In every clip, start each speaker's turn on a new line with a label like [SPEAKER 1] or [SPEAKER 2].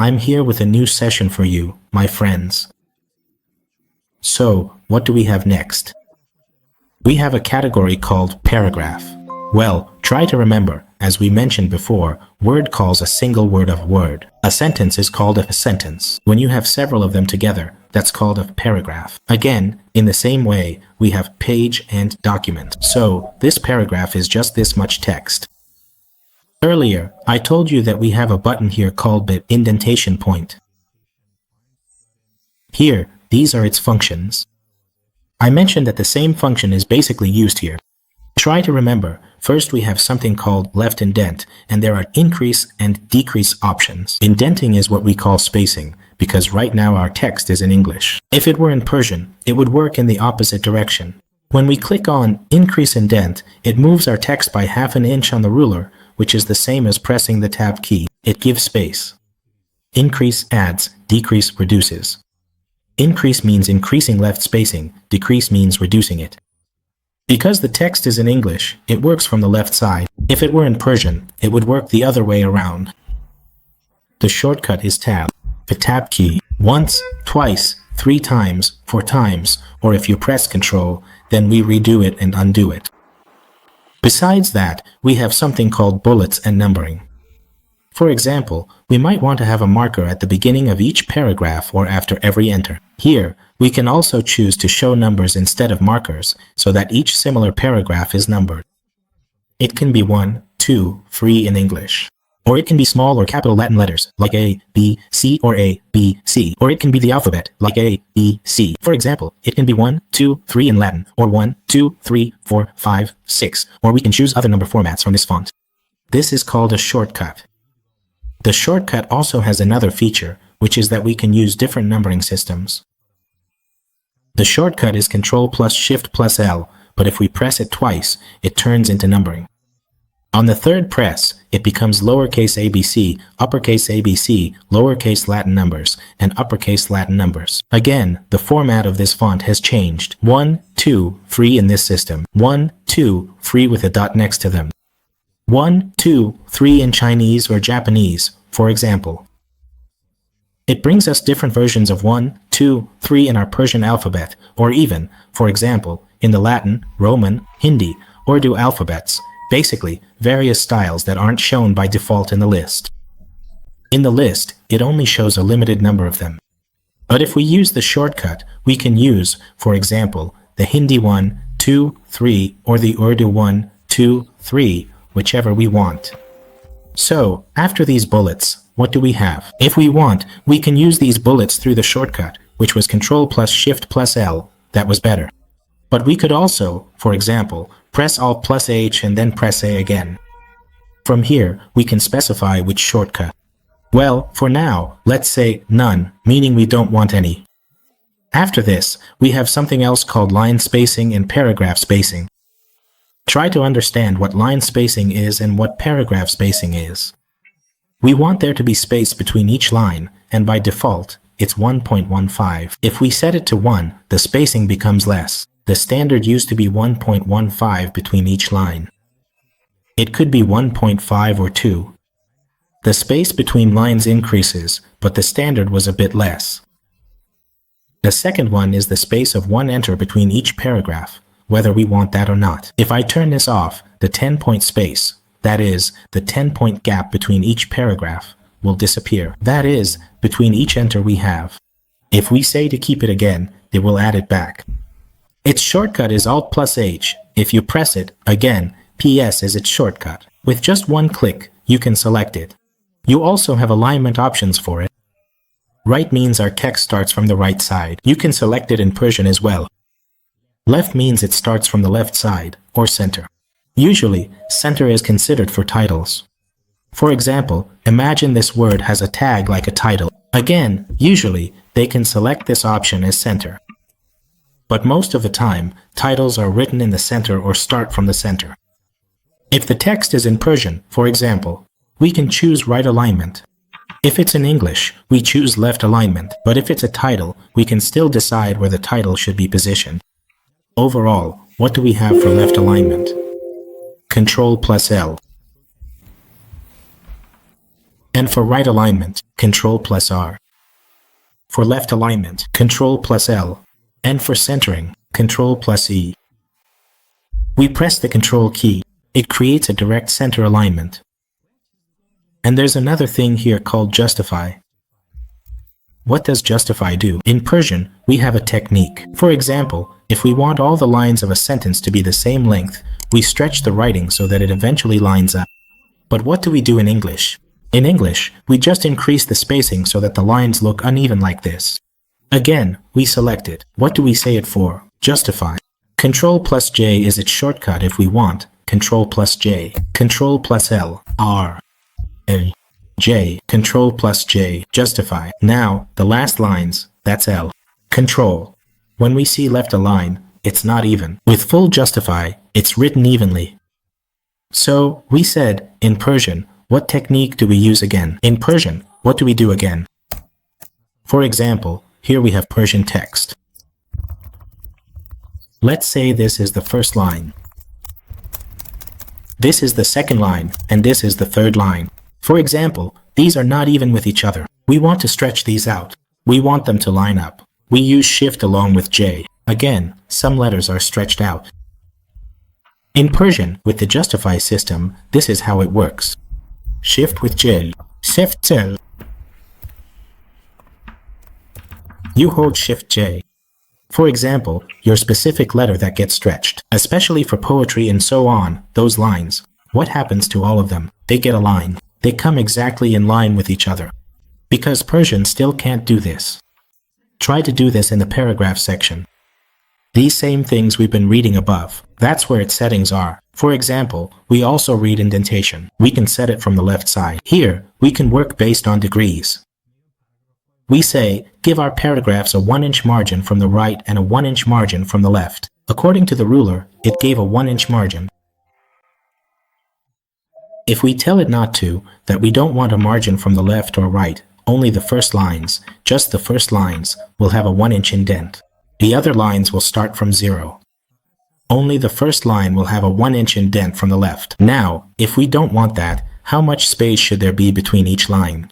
[SPEAKER 1] I'm here with a new session for you, my friends. So, what do we have next? We have a category called paragraph. Well, try to remember, as we mentioned before, word calls a single word of word. A sentence is called a sentence. When you have several of them together, that's called a paragraph. Again, in the same way, we have page and document. So, this paragraph is just this much text. Earlier, I told you that we have a button here called the indentation point. Here, these are its functions. I mentioned that the same function is basically used here. Try to remember, first we have something called left indent, and there are increase and decrease options. Indenting is what we call spacing, because right now our text is in English. If it were in Persian, it would work in the opposite direction. When we click on increase indent, it moves our text by ½ inch on the ruler, which is the same as pressing the tab key. It gives space. Increase adds, decrease reduces. Increase means increasing left spacing, decrease means reducing it. Because the text is in English, it works from the left side. If it were in Persian, it would work the other way around. The shortcut is tab. The tab key, once, twice, 3 times, 4 times, or if you press Ctrl, then we redo it and undo it. Besides that, we have something called bullets and numbering. For example, we might want to have a marker at the beginning of each paragraph or after every enter. Here, we can also choose to show numbers instead of markers, so that each similar paragraph is numbered. It can be 1, 2, 3 in English. Or it can be small or capital Latin letters, like A, B, C, or A, B, C. Or it can be the alphabet, like A, B, C. For example, it can be 1, 2, 3 in Latin, or 1, 2, 3, 4, 5, 6. Or we can choose other number formats from this font. This is called a shortcut. The shortcut also has another feature, which is that we can use different numbering systems. The shortcut is Ctrl plus Shift plus L, but if we press it twice, it turns into numbering. On the third press, it becomes lowercase abc, uppercase abc, lowercase Latin numbers, and uppercase Latin numbers. Again, the format of this font has changed. 1, 2, 3 in this system. 1, 2, 3 with a dot next to them. 1, 2, 3 in Chinese or Japanese, for example. It brings us different versions of 1, 2, 3 in our Persian alphabet, or even, for example, in the Latin, Roman, Hindi, Urdu alphabets. Basically, various styles that aren't shown by default in the list. In the list, it only shows a limited number of them. But if we use the shortcut, we can use, for example, the Hindi 1, 2, 3, or the Urdu 1, 2, 3, whichever we want. So, after these bullets, what do we have? If we want, we can use these bullets through the shortcut, which was Ctrl plus Shift plus L. That was better. But we could also, for example, press Alt plus H and then press A again. From here, we can specify which shortcut. Well, for now, let's say none, meaning we don't want any. After this, we have something else called line spacing and paragraph spacing. Try to understand what line spacing is and what paragraph spacing is. We want there to be space between each line, and by default, it's 1.15. If we set it to 1, the spacing becomes less. The standard used to be 1.15 between each line. It could be 1.5 or 2. The space between lines increases, but the standard was a bit less. The second one is the space of 1 enter between each paragraph, whether we want that or not. If I turn this off, the 10-point space, that is, the 10-point gap between each paragraph, will disappear. That is, between each enter we have. If we say to keep it again, it will add it back. Its shortcut is Alt plus H. If you press it, again, PS is its shortcut. With just one click, you can select it. You also have alignment options for it. Right means our text starts from the right side. You can select it in Persian as well. Left means it starts from the left side, or center. Usually, center is considered for titles. For example, imagine this word has a tag like a title. Again, usually, they can select this option as center. But most of the time, titles are written in the center or start from the center. If the text is in Persian, for example, we can choose right alignment. If it's in English, we choose left alignment, but if it's a title, we can still decide where the title should be positioned. Overall, what do we have for left alignment? Ctrl plus L. And for right alignment, Ctrl+R. For left alignment, Ctrl+L. And for centering, Ctrl+E. We press the Control key. It creates a direct center alignment. And there's another thing here called justify. What does justify do? In Persian, we have a technique. For example, if we want all the lines of a sentence to be the same length, we stretch the writing so that it eventually lines up. But what do we do in English? In English, we just increase the spacing so that the lines look uneven like this. Again, we select it. What do we say it for? Justify. Ctrl+J is its shortcut if we want. Ctrl+J. Ctrl+L. R. L. J. Ctrl+J. Justify. Now, the last lines, that's L. Control. When we see left align, it's not even. With full justify, it's written evenly. So, we said, in Persian, what technique do we use again? In Persian, what do we do again? For example, here we have Persian text. Let's say this is the first line. This is the second line, and this is the third line. For example, these are not even with each other. We want to stretch these out. We want them to line up. We use Shift along with J. Again, some letters are stretched out. In Persian, with the justify system, this is how it works. Shift with J. Shift J. You hold Shift J. For example, your specific letter that gets stretched, especially for poetry and so on, those lines. What happens to all of them? They get aligned. They come exactly in line with each other. Because Persian still can't do this. Try to do this in the paragraph section. These same things we've been reading above, that's where its settings are. For example, we also read indentation. We can set it from the left side. Here, we can work based on degrees. We say, give our paragraphs a 1-inch margin from the right and a 1-inch margin from the left. According to the ruler, it gave a 1-inch margin. If we tell it not to, that we don't want a margin from the left or right, only the first lines, just the first lines, will have a 1-inch indent. The other lines will start from 0. Only the first line will have a 1-inch indent from the left. Now, if we don't want that, how much space should there be between each line?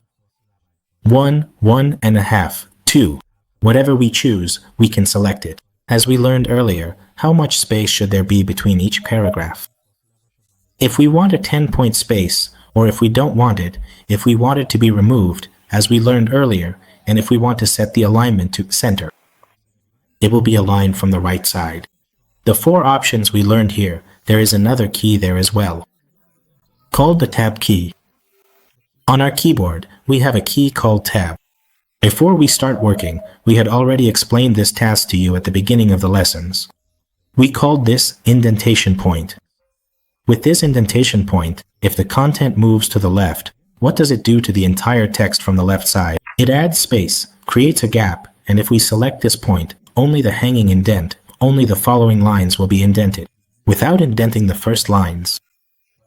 [SPEAKER 1] 1, 1.5, 2. Whatever we choose, we can select it. As we learned earlier, how much space should there be between each paragraph? If we want a 10-point space, or if we don't want it, if we want it to be removed, as we learned earlier, and if we want to set the alignment to center, it will be aligned from the right side. The 4 options we learned here, there is another key there as well, called the Tab key. On our keyboard, we have a key called Tab. Before we start working, we had already explained this task to you at the beginning of the lessons. We called this indentation point. With this indentation point, if the content moves to the left, what does it do to the entire text from the left side? It adds space, creates a gap, and if we select this point, only the hanging indent, only the following lines will be indented, without indenting the first lines.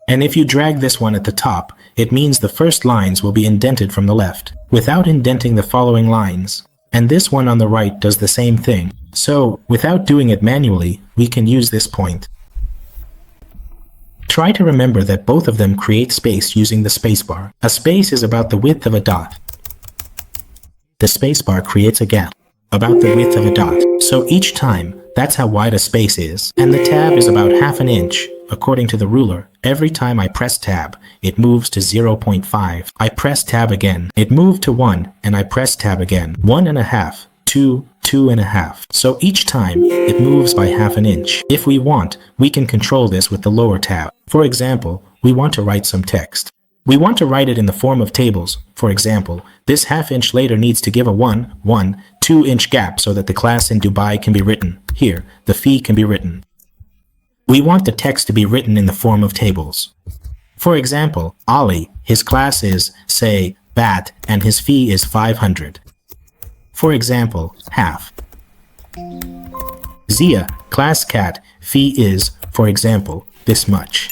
[SPEAKER 1] And if you drag this one at the top, it means the first lines will be indented from the left, without indenting the following lines. And this one on the right does the same thing. So, without doing it manually, we can use this point. Try to remember that both of them create space using the spacebar. A space is about the width of a dot. The spacebar creates a gap about the width of a dot. So each time, that's how wide a space is. And the tab is about 1/2 inch. According to the ruler, every time I press tab, it moves to 0.5. I press tab again, it moved to 1, and I press tab again. 1.5, 2, 2.5. So each time, it moves by 1/2 inch. If we want, we can control this with the lower tab. For example, we want to write some text. We want to write it in the form of tables. For example, this 1/2 inch later needs to give a 2-inch gap so that the class in Dubai can be written. Here, the fee can be written. We want the text to be written in the form of tables. For example, Ali, his class is, say, BAT, and his fee is 500. For example, half. Zia, class cat, fee is, for example, this much.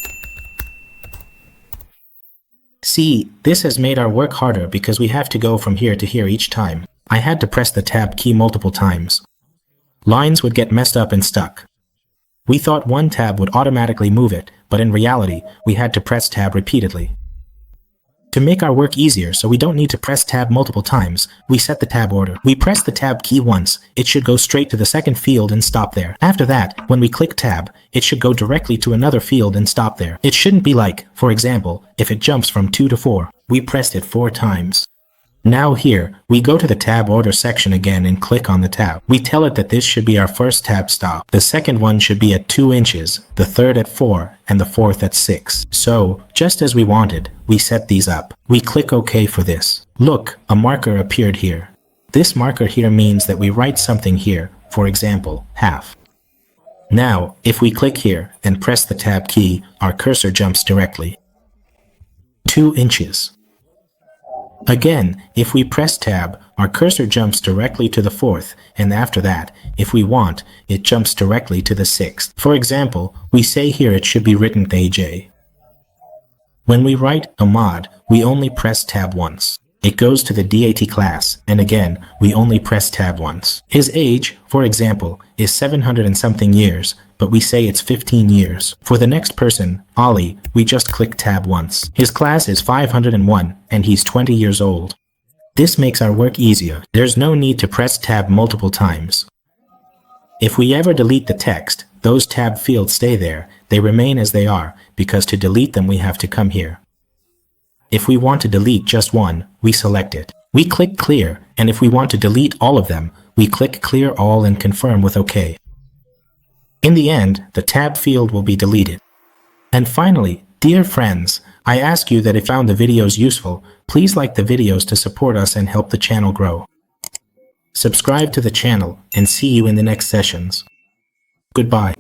[SPEAKER 1] See, this has made our work harder because we have to go from here to here each time. I had to press the tab key multiple times. Lines would get messed up and stuck. We thought one tab would automatically move it, but in reality, we had to press tab repeatedly. To make our work easier so we don't need to press tab multiple times, we set the tab order. We press the tab key once, it should go straight to the second field and stop there. After that, when we click tab, it should go directly to another field and stop there. It shouldn't be like, for example, if it jumps from 2 to 4, we pressed it 4 times. Now here, we go to the tab order section again and click on the tab. We tell it that this should be our first tab stop. The second one should be at 2 inches, the third at 4, and the fourth at 6. So, just as we wanted, we set these up. We click OK for this. Look, a marker appeared here. This marker here means that we write something here, for example, half. Now, if we click here and press the tab key, our cursor jumps directly. 2 inches. Again, if we press tab, our cursor jumps directly to the fourth, and after that, if we want, it jumps directly to the sixth. For example, we say here it should be written AJ. When we write Ahmad, we only press tab once. It goes to the DAT class, and again, we only press tab once. His age, for example, is 700 and something years, but we say it's 15 years. For the next person, Ali, we just click tab once. His class is 501, and he's 20 years old. This makes our work easier. There's no need to press tab multiple times. If we ever delete the text, those tab fields stay there. They remain as they are, because to delete them we have to come here. If we want to delete just one, we select it. We click clear, and if we want to delete all of them, we click clear all and confirm with OK. In the end, the tab field will be deleted. And finally, dear friends, I ask you that if you found the videos useful, please like the videos to support us and help the channel grow. Subscribe to the channel and see you in the next sessions. Goodbye.